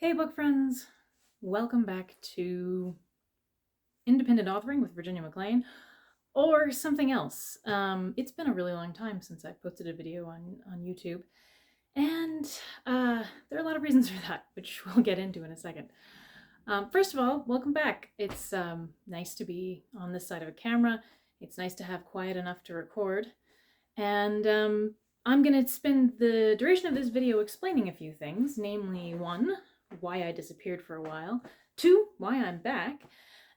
Hey book friends, welcome back to Independent Authoring with Virginia McLean, or something else. It's been a really long time since I posted a video on YouTube, and there are a lot of reasons for that, which we'll get into in a second. First of all, welcome back. It's nice to be on this side of a camera. It's nice to have quiet enough to record, and I'm going to spend the duration of this video explaining a few things, namely 1, why I disappeared for a while, 2, why I'm back,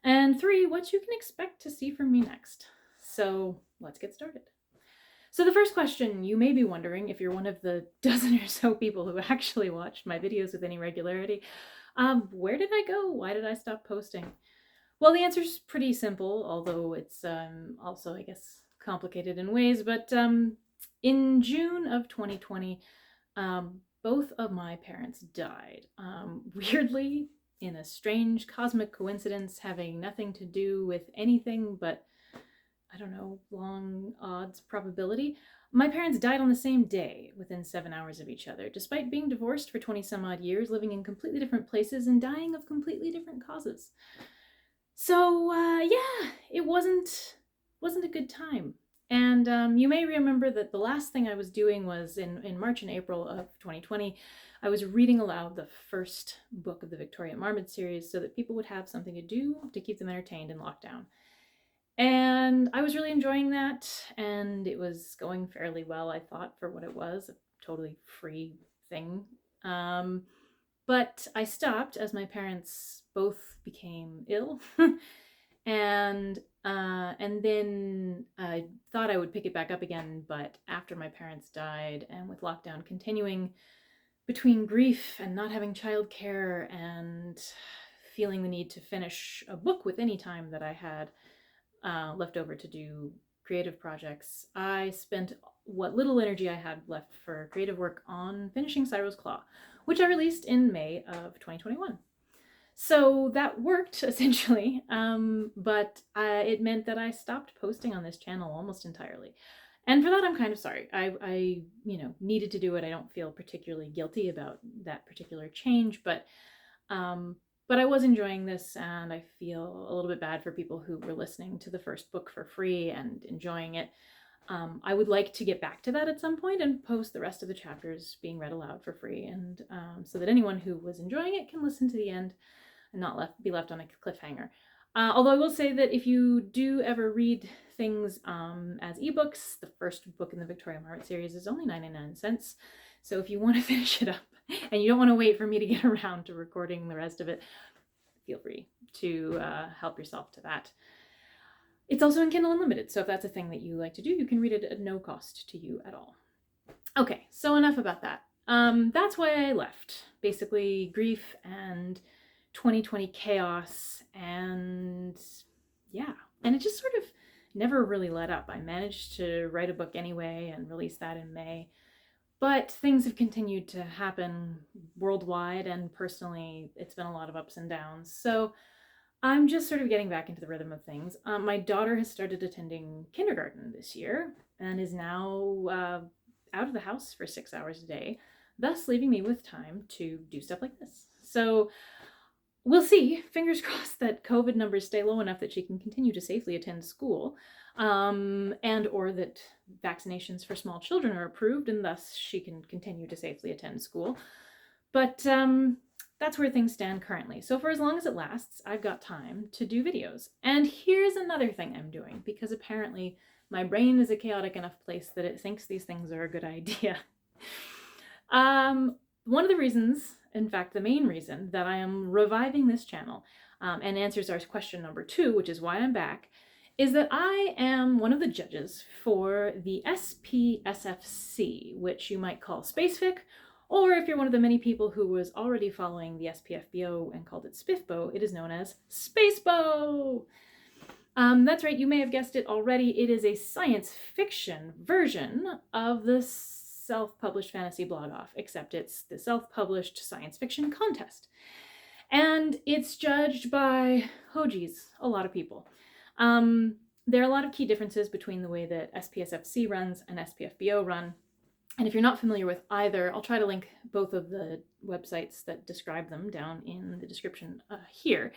and 3, what you can expect to see from me next. So let's get started. So the first question you may be wondering, if you're one of the dozen or so people who actually watched my videos with any regularity, where did I go? Why did I stop posting? Well, the answer is pretty simple, although it's also, I guess, complicated in ways, but in June of 2020, both of my parents died. Weirdly, in a strange cosmic coincidence having nothing to do with anything but, I don't know, long odds probability. My parents died on the same day, within 7 hours of each other, despite being divorced for 20 some odd years, living in completely different places, and dying of completely different causes. So, yeah, it wasn't a good time. And you may remember that the last thing I was doing was in March and April of 2020, I was reading aloud the first book of the Victoria Marmot series so that people would have something to do to keep them entertained in lockdown. And I was really enjoying that, and it was going fairly well, I thought, for what it was, a totally free thing. But I stopped as my parents both became ill. And then I thought I would pick it back up again, but after my parents died and with lockdown continuing, between grief and not having childcare and feeling the need to finish a book with any time that I had left over to do creative projects, I spent what little energy I had left for creative work on finishing Cyro's Claw, which I released in May of 2021. So that worked essentially, but it meant that I stopped posting on this channel almost entirely. And for that, I'm kind of sorry. I needed to do it. I don't feel particularly guilty about that particular change, but I was enjoying this, and I feel a little bit bad for people who were listening to the first book for free and enjoying it. I would like to get back to that at some point and post the rest of the chapters being read aloud for free, and so that anyone who was enjoying it can listen to the end and not be left on a cliffhanger. Although I will say that if you do ever read things as ebooks, the first book in the Victoria Marmot series is only 99 cents. So if you want to finish it up and you don't want to wait for me to get around to recording the rest of it, feel free to help yourself to that. It's also in Kindle Unlimited, so if that's a thing that you like to do, you can read it at no cost to you at all. Okay, so enough about that. That's why I left. Basically, grief and 2020 chaos, and yeah, and it just sort of never really let up. I managed to write a book anyway and release that in May, but things have continued to happen worldwide, and personally it's been a lot of ups and downs. So I'm just sort of getting back into the rhythm of things. My daughter has started attending kindergarten this year and is now out of the house for 6 hours a day, thus leaving me with time to do stuff like this. So we'll see, fingers crossed, that COVID numbers stay low enough that she can continue to safely attend school, and or that vaccinations for small children are approved and thus she can continue to safely attend school. But that's where things stand currently. So for as long as it lasts, I've got time to do videos. And here's another thing I'm doing, because apparently my brain is a chaotic enough place that it thinks these things are a good idea. One of the reasons, in fact, the main reason that I am reviving this channel, and answers our question number 2, which is why I'm back, is that I am one of the judges for the SPSFC, which you might call Spacefic, or if you're one of the many people who was already following the SPFBO and called it SPIFBO, it is known as Spacebo! That's right, you may have guessed it already, it is a science fiction version of the self-published fantasy blog off, except it's the self-published science fiction contest. And it's judged by, oh geez, a lot of people. There are a lot of key differences between the way that SPSFC runs and SPFBO run. And if you're not familiar with either, I'll try to link both of the websites that describe them down in the description here,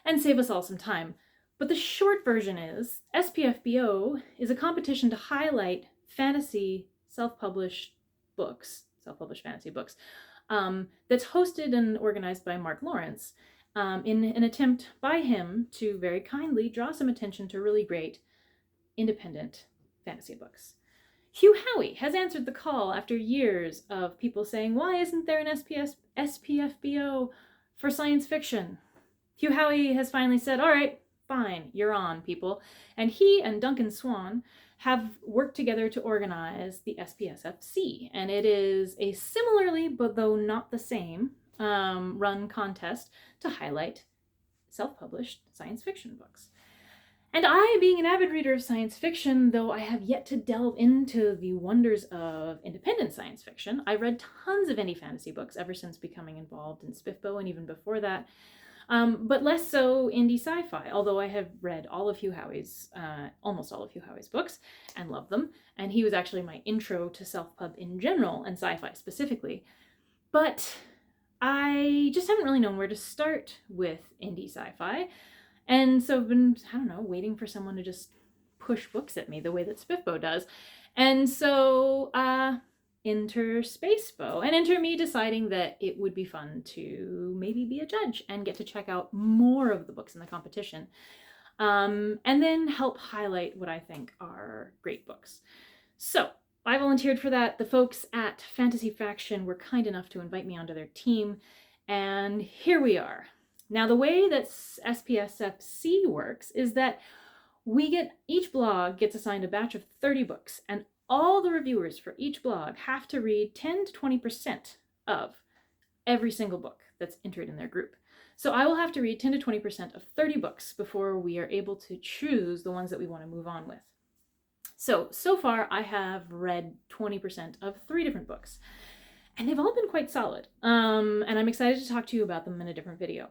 and save us all some time. But the short version is SPFBO is a competition to highlight fantasy self-published books, self-published fantasy books, that's hosted and organized by Mark Lawrence, in an attempt by him to very kindly draw some attention to really great independent fantasy books. Hugh Howey has answered the call after years of people saying, why isn't there an SPFBO for science fiction? Hugh Howey has finally said, all right, fine, you're on, people. And he and Duncan Swan have worked together to organize the SPSFC. And it is a similarly, but though not the same, run contest to highlight self-published science fiction books. And I, being an avid reader of science fiction, though I have yet to delve into the wonders of independent science fiction, I read tons of indie fantasy books ever since becoming involved in SPFBO and even before that, but less so indie sci-fi, although I have read all of Hugh Howey's, almost all of Hugh Howey's books and love them, and he was actually my intro to self-pub in general and sci-fi specifically. But I just haven't really known where to start with indie sci-fi. And so I've been, I don't know, waiting for someone to just push books at me the way that SPFBO does. And so enter Spacebo, and enter me deciding that it would be fun to maybe be a judge and get to check out more of the books in the competition, and then help highlight what I think are great books. So I volunteered for that. The folks at Fantasy Faction were kind enough to invite me onto their team, and here we are. Now, the way that SPSFC works is that each blog gets assigned a batch of 30 books, and all the reviewers for each blog have to read 10 to 20% of every single book that's entered in their group. So I will have to read 10 to 20% of 30 books before we are able to choose the ones that we want to move on with. So far I have read 20% of 3 different books, and they've all been quite solid. And I'm excited to talk to you about them in a different video.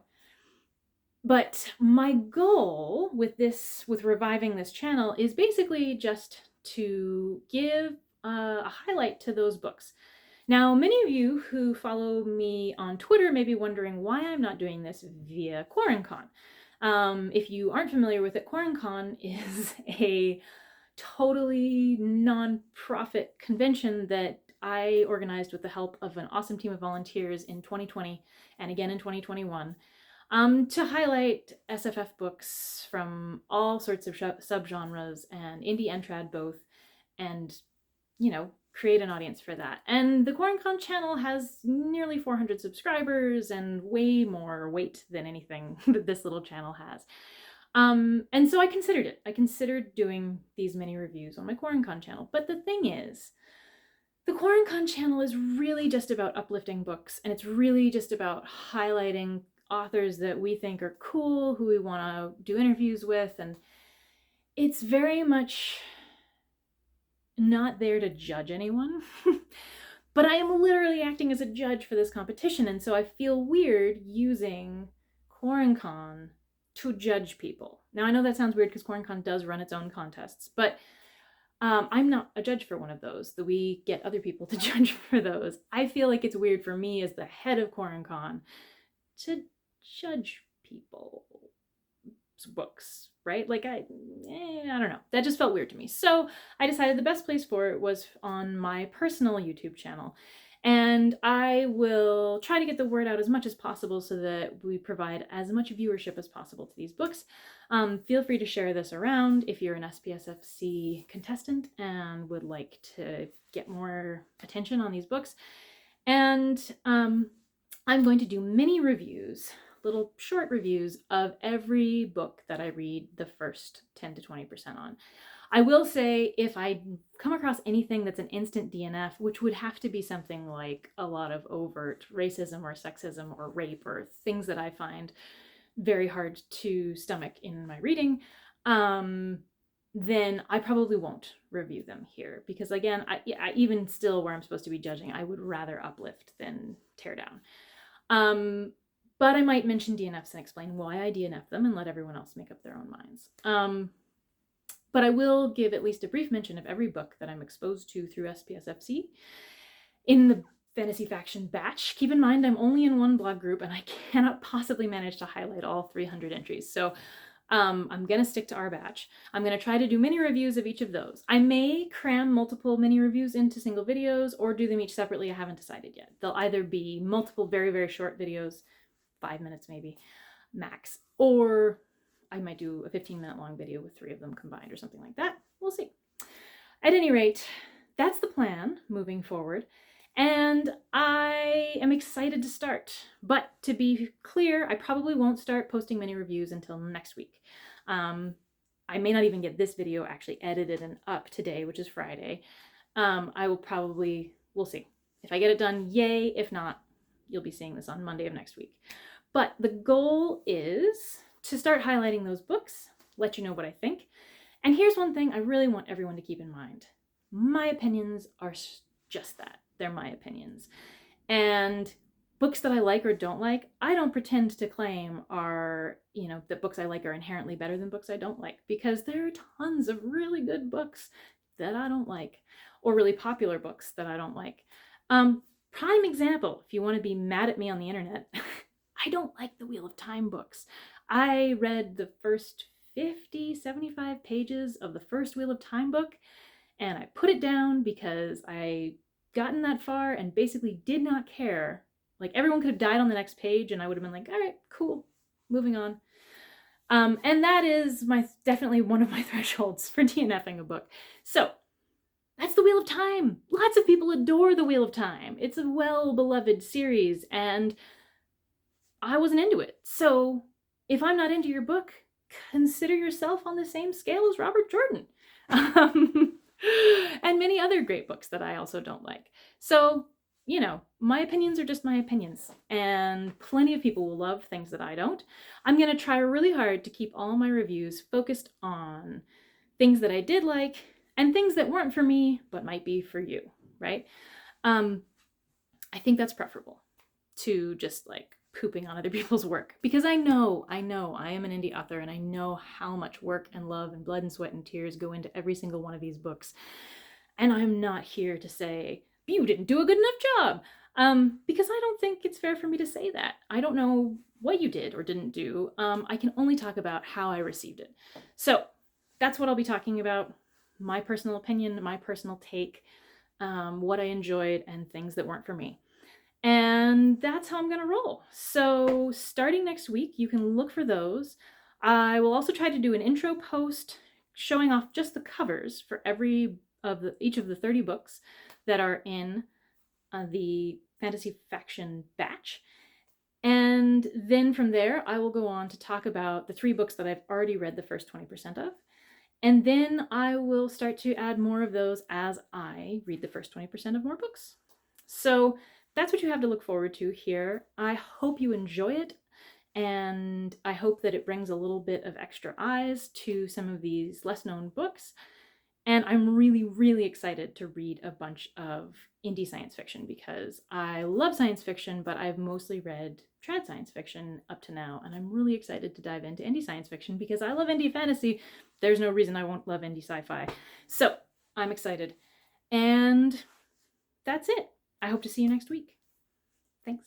But my goal with reviving this channel is basically just to give a highlight to those books. Now, many of you who follow me on Twitter may be wondering why I'm not doing this via QuaranCon. If you aren't familiar with it, QuaranCon is a totally non-profit convention that I organized with the help of an awesome team of volunteers in 2020 and again in 2021. To highlight SFF books from all sorts of subgenres and indie and trad both, and, you know, create an audience for that. And the QuaranCon channel has nearly 400 subscribers and way more weight than anything that this little channel has. And so I considered it. I considered doing these mini reviews on my QuaranCon channel. But the thing is, the QuaranCon channel is really just about uplifting books, and it's really just about highlighting authors that we think are cool, who we want to do interviews with, and it's very much not there to judge anyone. But I am literally acting as a judge for this competition, and so I feel weird using QuaranCon to judge people. Now, I know that sounds weird because QuaranCon does run its own contests, but I'm not a judge for one of those. We get other people to judge for those. I feel like it's weird for me as the head of QuaranCon to judge people's books, right? Like, I don't know. That just felt weird to me. So I decided the best place for it was on my personal YouTube channel. And I will try to get the word out as much as possible so that we provide as much viewership as possible to these books. Feel free to share this around if you're an SPSFC contestant and would like to get more attention on these books. And I'm going to do mini reviews, little short reviews of every book that I read the first 10 to 20% on. I will say, if I come across anything that's an instant DNF, which would have to be something like a lot of overt racism or sexism or rape or things that I find very hard to stomach in my reading, then I probably won't review them here. Because again, I even still where I'm supposed to be judging, I would rather uplift than tear down. But I might mention DNFs and explain why I DNF them and let everyone else make up their own minds. But I will give at least a brief mention of every book that I'm exposed to through SPSFC in the Fantasy Faction batch. Keep in mind, I'm only in one blog group and I cannot possibly manage to highlight all 300 entries. So I'm going to stick to our batch. I'm going to try to do mini reviews of each of those. I may cram multiple mini reviews into single videos or do them each separately. I haven't decided yet. They'll either be multiple very, very short videos, 5 minutes maybe, max, or I might do a 15-minute long video with 3 of them combined or something like that. We'll see. At any rate, that's the plan moving forward. And I am excited to start. But to be clear, I probably won't start posting mini reviews until next week. I may not even get this video actually edited and up today, which is Friday. I will probably, we'll see. If I get it done, yay. If not, you'll be seeing this on Monday of next week. But the goal is to start highlighting those books, let you know what I think. And here's one thing I really want everyone to keep in mind. My opinions are just that. They're my opinions. And books that I like or don't like, I don't pretend to claim are, that books I like are inherently better than books I don't like, because there are tons of really good books that I don't like, or really popular books that I don't like. Prime example, if you want to be mad at me on the internet, I don't like the Wheel of Time books. I read the first 50, 75 pages of the first Wheel of Time book, and I put it down because I gotten that far and basically did not care. Like, everyone could have died on the next page and I would have been like, all right, cool, moving on. And that is definitely one of my thresholds for DNFing a book. So that's the Wheel of Time. Lots of people adore the Wheel of Time. It's a well-beloved series and I wasn't into it. So if I'm not into your book, consider yourself on the same scale as Robert Jordan. And many other great books that I also don't like. So, my opinions are just my opinions, and plenty of people will love things that I don't. I'm going to try really hard to keep all my reviews focused on things that I did like and things that weren't for me but might be for you, right? I think that's preferable to just like pooping on other people's work, because I know I am an indie author and I know how much work and love and blood and sweat and tears go into every single one of these books. And I'm not here to say, you didn't do a good enough job, because I don't think it's fair for me to say that. I don't know what you did or didn't do. I can only talk about how I received it. So that's what I'll be talking about. My personal opinion, my personal take, what I enjoyed and things that weren't for me. And that's how I'm going to roll. So starting next week, you can look for those. I will also try to do an intro post showing off just the covers for each of the 30 books that are in the Fantasy Faction batch. And then from there, I will go on to talk about the 3 books that I've already read the first 20% of. And then I will start to add more of those as I read the first 20% of more books. So that's what you have to look forward to here. I hope you enjoy it, and I hope that it brings a little bit of extra eyes to some of these less known books. And I'm really, really excited to read a bunch of indie science fiction, because I love science fiction, but I've mostly read trad science fiction up to now. And I'm really excited to dive into indie science fiction because I love indie fantasy. There's no reason I won't love indie sci-fi. So I'm excited. And that's it. I hope to see you next week. Thanks.